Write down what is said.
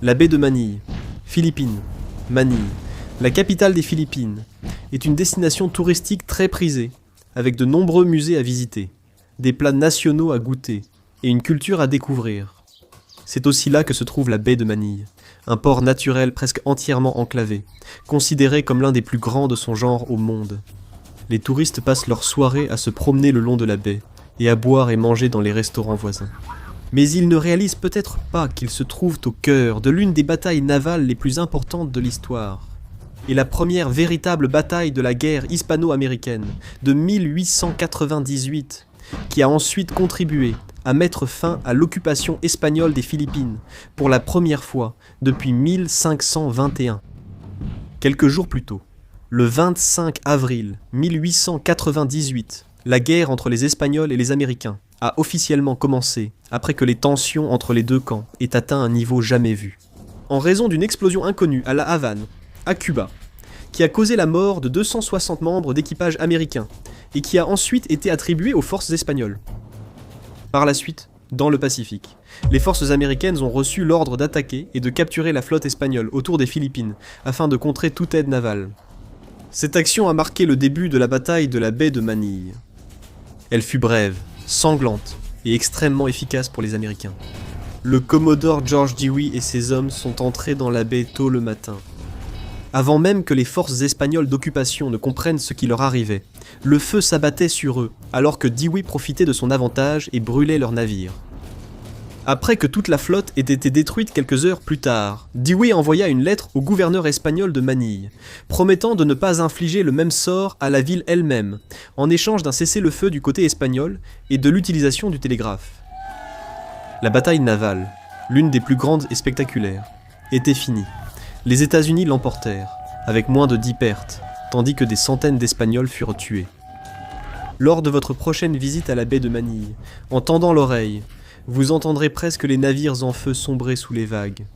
La baie de Manille, Philippines. Manille, la capitale des Philippines, est une destination touristique très prisée, avec de nombreux musées à visiter, des plats nationaux à goûter et une culture à découvrir. C'est aussi là que se trouve la baie de Manille, un port naturel presque entièrement enclavé, considéré comme l'un des plus grands de son genre au monde. Les touristes passent leur soirée à se promener le long de la baie et à boire et manger dans les restaurants voisins. Mais ils ne réalisent peut-être pas qu'ils se trouvent au cœur de l'une des batailles navales les plus importantes de l'histoire, et la première véritable bataille de la guerre hispano-américaine de 1898, qui a ensuite contribué à mettre fin à l'occupation espagnole des Philippines pour la première fois depuis 1521. Quelques jours plus tôt, le 25 avril 1898, la guerre entre les Espagnols et les Américains a officiellement commencé après que les tensions entre les deux camps aient atteint un niveau jamais vu. En raison d'une explosion inconnue à La Havane, à Cuba, qui a causé la mort de 260 membres d'équipage américains et qui a ensuite été attribuée aux forces espagnoles. Par la suite, dans le Pacifique, les forces américaines ont reçu l'ordre d'attaquer et de capturer la flotte espagnole autour des Philippines afin de contrer toute aide navale. Cette action a marqué le début de la bataille de la baie de Manille. Elle fut brève, sanglante et extrêmement efficace pour les Américains. Le commodore George Dewey et ses hommes sont entrés dans la baie tôt le matin. Avant même que les forces espagnoles d'occupation ne comprennent ce qui leur arrivait, le feu s'abattait sur eux, alors que Dewey profitait de son avantage et brûlait leurs navires. Après que toute la flotte ait été détruite quelques heures plus tard, Dewey envoya une lettre au gouverneur espagnol de Manille, promettant de ne pas infliger le même sort à la ville elle-même, en échange d'un cessez-le-feu du côté espagnol et de l'utilisation du télégraphe. La bataille navale, l'une des plus grandes et spectaculaires, était finie. Les États-Unis l'emportèrent, avec moins de 10 pertes, tandis que des centaines d'Espagnols furent tués. Lors de votre prochaine visite à la baie de Manille, en tendant l'oreille, vous entendrez presque les navires en feu sombrer sous les vagues.